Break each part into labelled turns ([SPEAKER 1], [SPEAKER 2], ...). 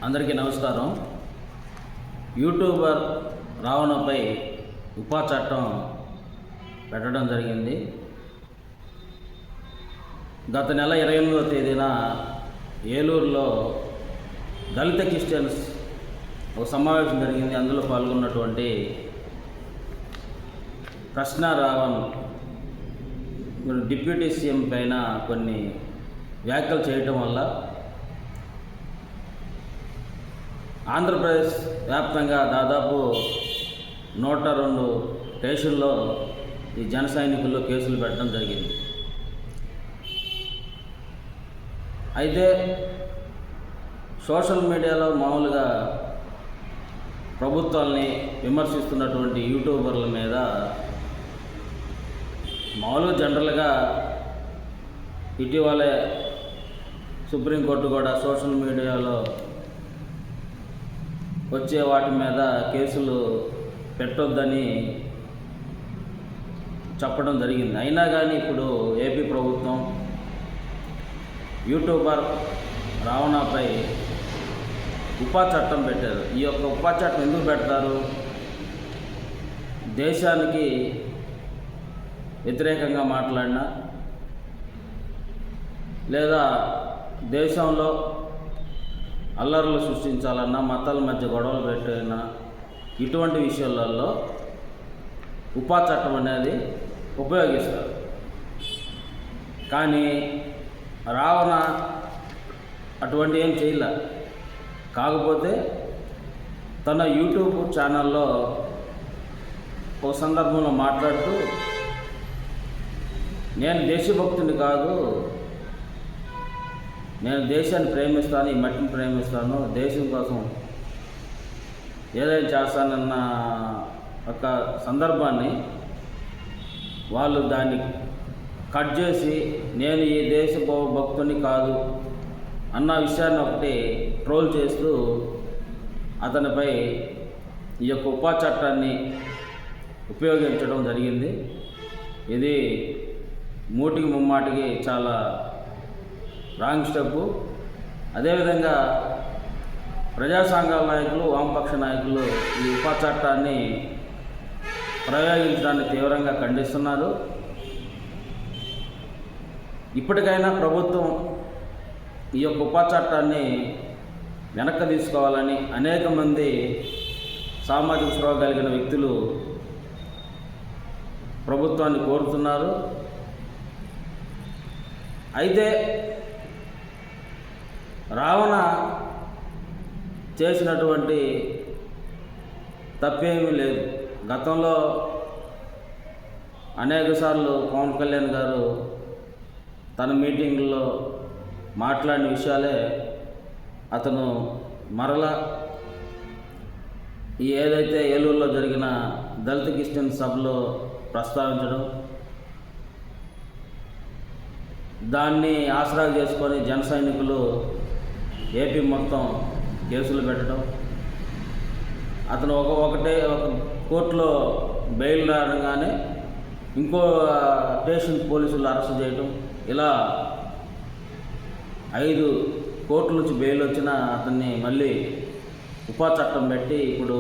[SPEAKER 1] అందరికీ నమస్కారం. యూట్యూబర్ రావణపై ఉపా చట్టం పెట్టడం జరిగింది. గత నెల 28వ తేదీన ఏలూరులో దళిత క్రిస్టియన్స్ ఒక సమావేశం జరిగింది. అందులో పాల్గొన్నటువంటి ప్రశ్న రావణ్ డిప్యూటీ సీఎం పైన కొన్ని వ్యాఖ్యలు చేయటం వల్ల ఆంధ్రప్రదేశ్ వ్యాప్తంగా దాదాపు 102 స్టేషన్లో ఈ జన సైనికుల్లో కేసులు పెట్టడం జరిగింది. అయితే సోషల్ మీడియాలో మామూలుగా ప్రభుత్వాల్ని విమర్శిస్తున్నటువంటి యూట్యూబర్ల మీద మామూలుగా జనరల్గా ఇటీవలే సుప్రీంకోర్టు కూడా సోషల్ మీడియాలో వచ్చే వాటి మీద కేసులు పెట్టొద్దని చెప్పడం జరిగింది. అయినా కానీ ఇప్పుడు ఏపీ ప్రభుత్వం యూట్యూబర్ రావణపై ఉపా చట్టం పెట్టారు. ఈ యొక్క ఉపా చట్టం ఎందుకు పెడతారు? దేశానికి వ్యతిరేకంగా మాట్లాడినా లేదా దేశంలో అల్లర్లు సృష్టించాలన్నా, మతాల మధ్య గొడవలు పెట్టినా ఇటువంటి విషయాలలో ఉపా చట్టం అనేది ఉపయోగిస్తారు. కానీ రావణ అటువంటి ఏం చేయలే. కాకపోతే తన యూట్యూబ్ ఛానల్లో ఒక సందర్భంలో మాట్లాడుతూ నేను దేశభక్తుని కాదు, నేను దేశాన్ని ప్రేమిస్తాను, ఈ మట్టిని ప్రేమిస్తాను, దేశం కోసం ఏదైనా చేస్తానన్న ఒక సందర్భాన్ని వాళ్ళు దాన్ని కట్ చేసి నేను ఈ దేశ భక్తుని కాదు అన్న విషయాన్ని ఒకటి ట్రోల్ చేస్తూ అతనిపై ఈ యొక్క ఉపా చట్టాన్ని ఉపయోగించడం జరిగింది. ఇది మూటికి ముమ్మాటికి చాలా రాంగ్ స్టెప్పు. అదేవిధంగా ప్రజా సంఘాల నాయకులు, వామపక్ష నాయకులు ఈ ఉపా చట్టాన్ని ప్రయోగించడాన్ని తీవ్రంగా ఖండిస్తున్నారు. ఇప్పటికైనా ప్రభుత్వం ఈ యొక్క ఉపా చట్టాన్ని వెనక్కి తీసుకోవాలని అనేక మంది సామాజిక స్పృహ కలిగిన వ్యక్తులు ప్రభుత్వాన్ని కోరుతున్నారు. అయితే రావణ చేసినటువంటి తప్పేమీ లేదు. గతంలో అనేకసార్లు పవన్ కళ్యాణ్ గారు తన మీటింగ్లో మాట్లాడిన విషయాలే అతను మరలా ఈ ఏదైతే ఏలూరులో జరిగిన దళిత క్రిస్టియన్ సభలో ప్రస్తావించడం, దాన్ని ఆసరా చేసుకొని జన సైనికులు ఏపీ మొత్తం కేసులు పెట్టడం, అతను ఒక కోర్టులో బెయిల్ రాగానే ఇంకో స్టేషన్ పోలీసులు అరెస్ట్ చేయటం, ఇలా 5 కోర్టుల నుంచి బెయిల్ వచ్చిన అతన్ని మళ్ళీ ఉపా చట్టం పెట్టి ఇప్పుడు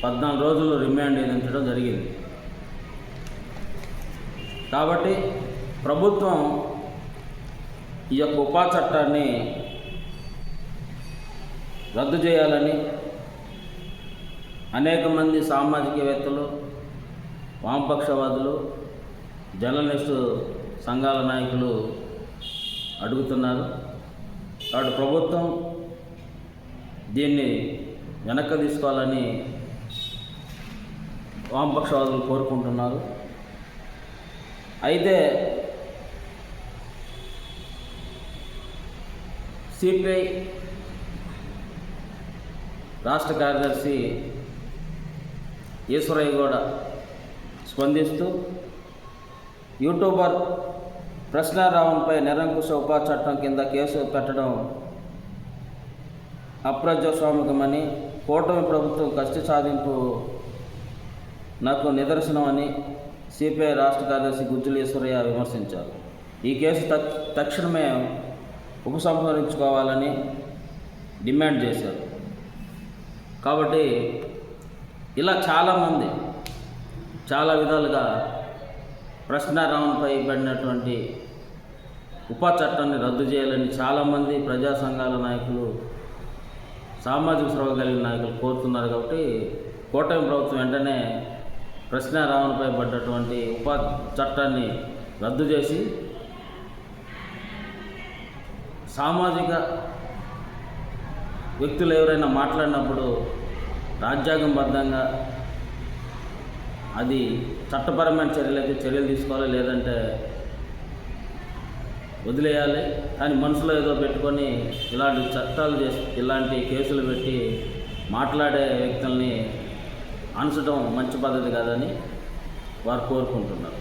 [SPEAKER 1] 14 రోజులు రిమాండ్ విధించడం జరిగింది. కాబట్టి ప్రభుత్వం ఈ యొక్క ఉపా చట్టాన్ని రద్దు చేయాలని అనేక మంది సామాజికవేత్తలు, వామపక్షవాదులు, జర్నలిస్టు సంఘాల నాయకులు అడుగుతున్నారు. కాబట్టి ప్రభుత్వం దీన్ని వెనక్కి తీసుకోవాలని వామపక్షవాదులు కోరుకుంటున్నారు. అయితే సిపిఐ రాష్ట్ర కార్యదర్శి ఈశ్వరయ్య కూడా స్పందిస్తూ యూట్యూబర్ ప్రశ్న రావణపై నిరంకుశ ఉపా చట్టం కింద కేసు పెట్టడం అప్రజాస్వామికమని, కూటమి ప్రభుత్వం కష్ట సాధింపు నాకు నిదర్శనమని సిపిఐ రాష్ట్ర కార్యదర్శి గుజ్జుల ఈశ్వరయ్య విమర్శించారు. ఈ కేసు తక్షణమే ఉపసంహరించుకోవాలని డిమాండ్ చేశారు. కాబట్టి ఇలా చాలామంది చాలా విధాలుగా ప్రశ్నారావుపై పడినటువంటి ఉపా చట్టాన్ని రద్దు చేయాలని చాలామంది ప్రజా సంఘాల నాయకులు, సామాజిక స్పృహ కలిగిన నాయకులు కోరుతున్నారు. కాబట్టి కూటమి ప్రభుత్వం వెంటనే ప్రశ్నారావుపై పడ్డటువంటి ఉపా చట్టాన్ని రద్దు చేసి సామాజిక వ్యక్తులు ఎవరైనా మాట్లాడినప్పుడు రాజ్యాంగబద్ధంగా అది చట్టపరమైన చర్యలు తీసుకోవాలి, లేదంటే వదిలేయాలి. కానీ మనసులో ఏదో పెట్టుకొని ఇలాంటి చట్టాలు చేసి ఇలాంటి కేసులు పెట్టి మాట్లాడే వ్యక్తుల్ని అనసడం మంచి పద్ధతి కాదని వారు కోరుకుంటున్నారు.